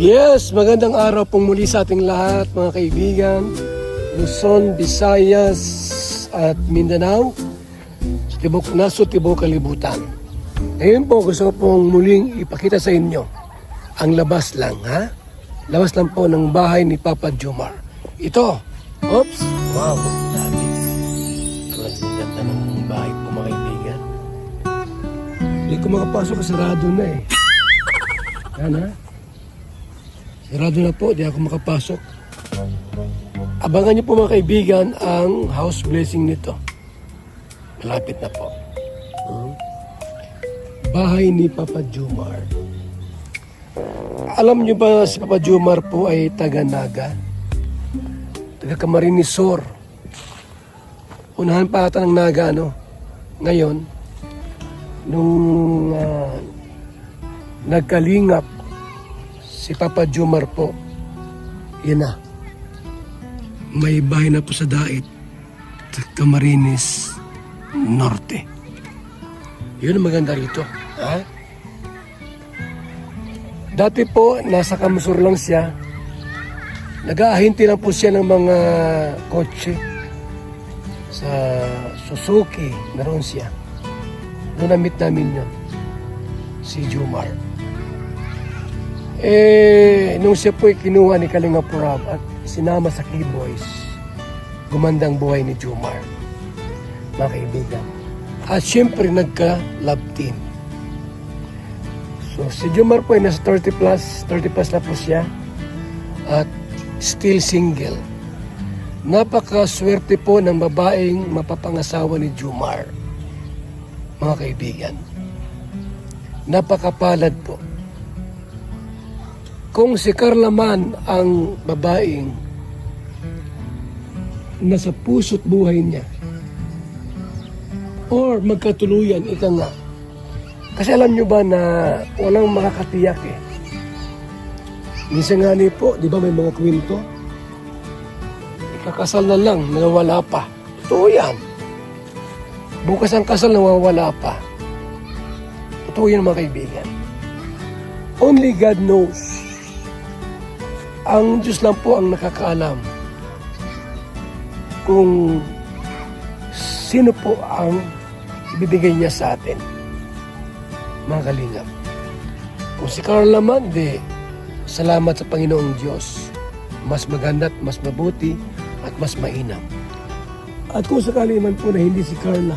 Yes, magandang araw pong muli sa ating lahat mga kaibigan. Luzon, Visayas at Mindanao. Nasa tibok kalibutan. Ngayon po gusto ko pong muling ipakita sa inyo ang labas lang, ha? Labas lang po ng bahay ni Papa Jomar. Ito. Oops. Wow, dami. Ang ganda ng bahay po mga kaibigan. Hindi ko makapasok, sarado na eh. Yan, ha? Sarado na po, di ako makapasok. Abangan niyo po mga kaibigan ang house blessing nito. Malapit na po. Bahay ni Papa Jomar. Alam niyo ba si Papa Jomar po ay taga-Naga? Taga-Camarines Sur. Unahan pa ata ng Naga, ano? Ngayon, nung nagkalingap si Papa Jomar po, yun na. May bahay na po sa Dait, Camarines Norte. Yun ang maganda rito. Ha? Dati po, nasa Kamsur lang siya. Nag-aahinti lang po siya ng mga kotse. Sa Suzuki, naroon siya. Doon na-meet namin yun. Si Jomar. Nung siya po'y kinuha ni Kalinga Purab at sinama sa K-Boys, gumandang buhay ni Jomar, mga kaibigan. At syempre nagka-love team. So si Jomar po ay nasa 30 plus na po siya at still single. Napakaswerte po ng babaeng mapapangasawa ni Jomar, mga kaibigan. Napakapalad po. Kung si Carla man ang babaeng nasa puso't buhay niya or magkatuluyan, ika nga. Kasi alam nyo ba na walang makakatiyak eh. Minsan nga po, di ba may mga kwento? Kakasal na lang, nawawala pa. Totoo yan. Bukas ang kasal, nawawala pa. Totoo yan mga kaibigan. Only God knows. Ang Diyos lang po ang nakakaalam kung sino po ang ibibigay niya sa atin, mga kalingap. Kung si Carla man, di, salamat sa Panginoong Diyos. Mas maganda at mas mabuti at mas mainam. At kung sakali man po na hindi si Carla,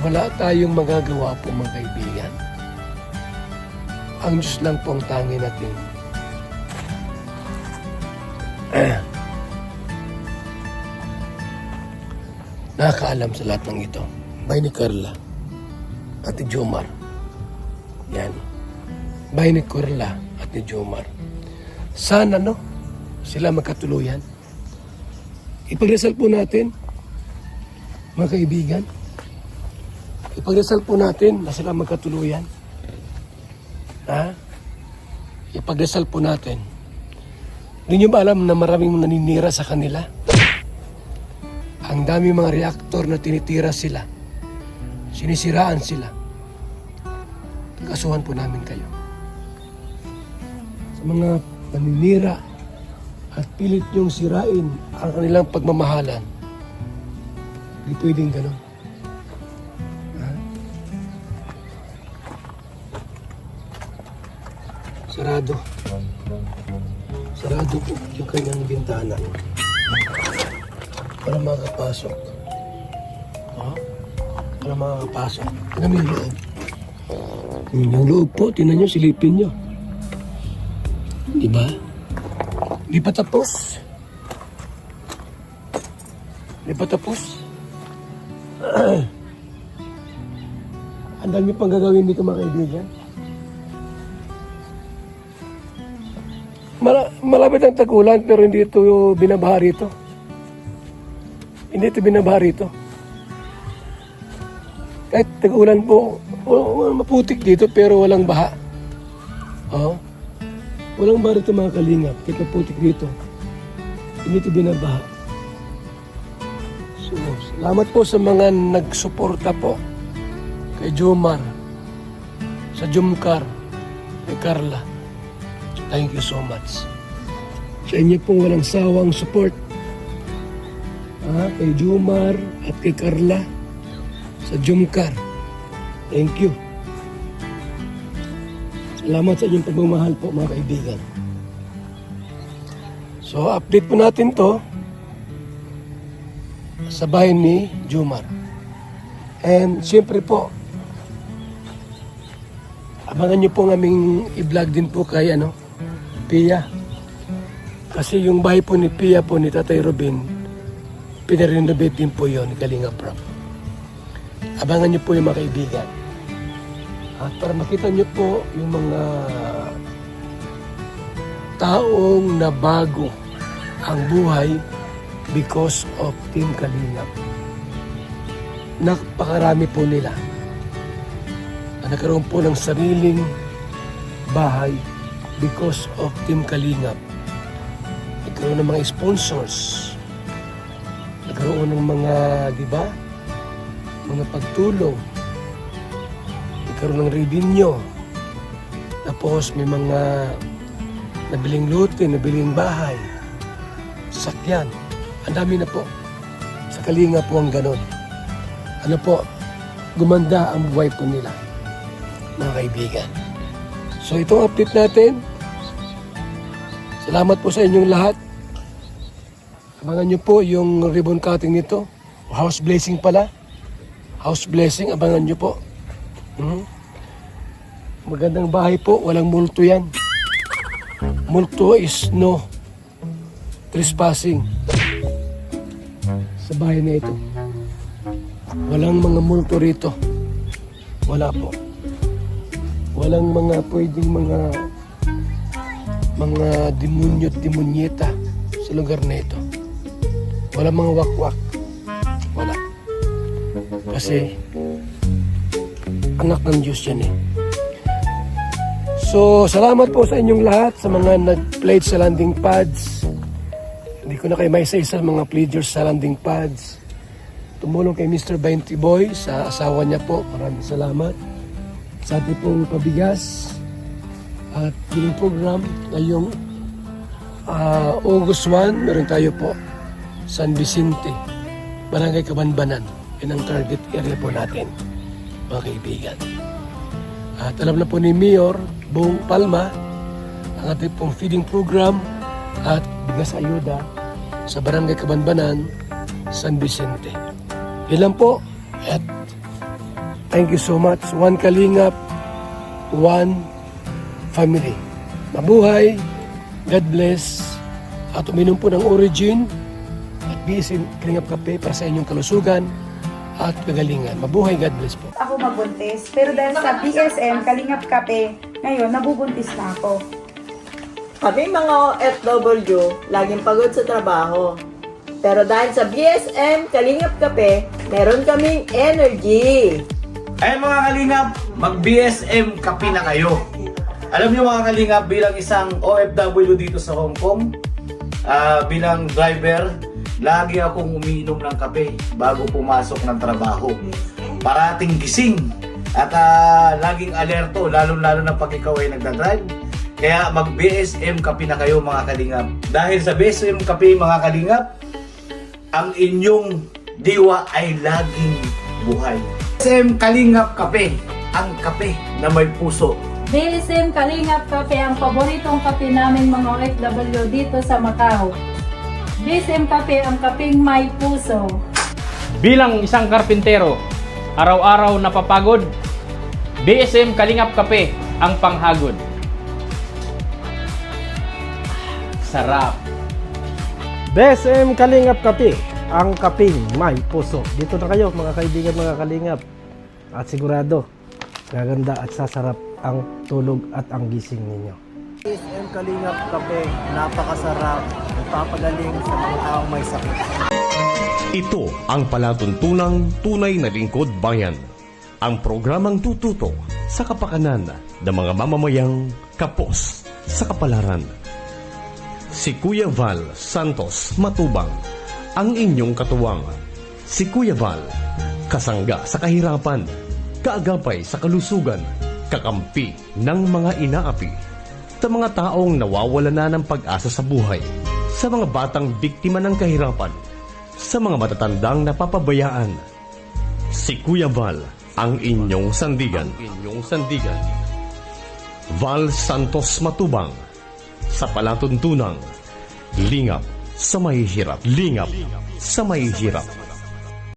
wala tayong magagawa po mga kaibigan. Ang Diyos lang po ang tangi natin. Nakakaalam sa lahat ng ito. Bahay ni Carla at ni Jomar. Yan. Bahay ni Carla at ni Jomar. Sana sila magkatuluyan. Ipagdasal po natin, mga kaibigan. Ipagdasal po natin na sila magkatuluyan. Ha? Ipagdasal po natin. Hindi nyo ba alam na maraming naninira sa kanila? Ang dami mga reaktor na tinitira sila. Sinisiraan sila. Kasuhan po namin kayo. Sa mga paninira at pilit nyong sirain ang kanilang pagmamahalan. Hindi pwedeng gano'n. Sarado. Sarado po yung kanyang bintana. Para makakapasok. Para makakapasok. Tignan mo yung loob. Yung loob po, tignan nyo, silipin nyo. Diba? Di pa tapos. Di pa tapos. Ang dami pang gagawin dito mga kaibigan. Malapit ang tag-ulan pero hindi ito binabaha rito. Hindi ito binabaha rito. Kahit tag-ulan po, maputik dito pero walang baha. Walang baha rito mga kalingap. Kahit maputik dito. Hindi ito binabaha. So, salamat po sa mga nagsuporta po kay Jomar sa Jumcar, kay Carla. Thank you so much. Sa inyo pong walang sawang support. Kay Jumar at kay Carla sa Jumcar. Thank you. Salamat sa inyong pagmamahal po mga kaibigan. So update po natin to sa bahay ni Jumar. And siyempre po, abangan nyo po ng aming i-vlog din po kay Pia. Kasi yung bahay po ni Pia po ni Tatay Robin, pinarenovate din po yun ni Kalinga Prab. Abangan nyo po yung mga kaibigan. At para makita nyo po yung mga taong nabago ang buhay because of Team Kalinga. Napakarami po nila. Nagkaroon po ng sariling bahay because of Team Kalingap. Nagkaroon ng mga sponsors. Nagkaroon ng mga, mga pagtulong. Nagkaroon ng revenue. Tapos may mga nabiling lote, nabiling bahay. Sasakyan. Ang dami na po. Sa Kalingap po ang ganon. Gumanda ang buhay po nila, mga kaibigan. So itong update natin. Salamat po sa inyong lahat. Abangan nyo po yung ribbon cutting nito. House blessing pala. House blessing, abangan nyo po. Magandang bahay po, walang multo yan. Multo is no trespassing sa bahay na ito. Walang mga multo rito. Wala po. Walang mga pwedeng mga demonyo at demonyeta sa lugar na ito. Walang mga wakwak. Wala. Kasi anak ng Diyos yan eh. So, salamat po sa inyong lahat sa mga nag-pledge sa landing pads. Hindi ko na kayo maisa-isa mga pledgers sa landing pads. Tumulong kay Mr. 20 Boy sa asawa niya po. Maraming salamat. Sa ating pong pabigas at yung program ngayong August 1, meron tayo po San Vicente, Barangay Kabanbanan. Yan ang target area po natin, mga kaibigan. At alam na po ni Mayor Bong Palma ang ating pong feeding program at bigas ayuda sa Barangay Kabanbanan, San Vicente. Yan lang po. At thank you so much. One Kalingap, one family. Mabuhay, God bless, at uminom po ng Origin at BSM Kalingap Kape para sa inyong kalusugan at kagalingan. Mabuhay, God bless po. Ako mabuntis, pero dahil sa BSM Kalingap Kape, ngayon nabubuntis na ako. Kami mga OFW, laging pagod sa trabaho. Pero dahil sa BSM Kalingap Kape, meron kaming energy. Ay mga kalingap, mag-BSM kape na kayo. Alam niyo mga kalingap, bilang isang OFW dito sa Hong Kong, bilang driver, lagi akong umiinom ng kape bago pumasok ng trabaho. Parating gising at laging alerto, lalo-lalo na pag ikaw ay nagdadrive. Kaya mag-BSM kape na kayo mga kalingap. Dahil sa BSM kape mga kalingap, ang inyong diwa ay laging buhay. BSM Kalingap Kape, ang kape na may puso. BSM Kalingap Kape, ang paboritong kape namin mga OFW dito sa Macau. BSM Kape, ang kapeng may puso. Bilang isang karpintero, araw-araw napapagod, BSM Kalingap Kape, ang panghagod. Sarap. BSM Kalingap Kape, ang kaping may puso. Dito na kayo mga kaibigan, mga kalingap. At sigurado, gaganda at sasarap ang tulog at ang gising ninyo. BSM Kalingap Kape, napakasarap, nagpapagaling sa mga taong may sakit. Ito ang palatuntunang tunay na lingkod bayan. Ang programang tututo sa kapakanan ng mga mamamayang kapos sa kapalaran. Si Kuya Val Santos Matubang, ang inyong katuwang. Si Kuya Val, kasangga sa kahirapan, kaagapay sa kalusugan, kakampi ng mga inaapi, sa mga taong nawawala na ng pag-asa sa buhay, sa mga batang biktima ng kahirapan, sa mga matatandang napapabayaan. Si Kuya Val, ang inyong sandigan. Val Santos Matubang, sa palatuntunang Lingap sa Mahihirap.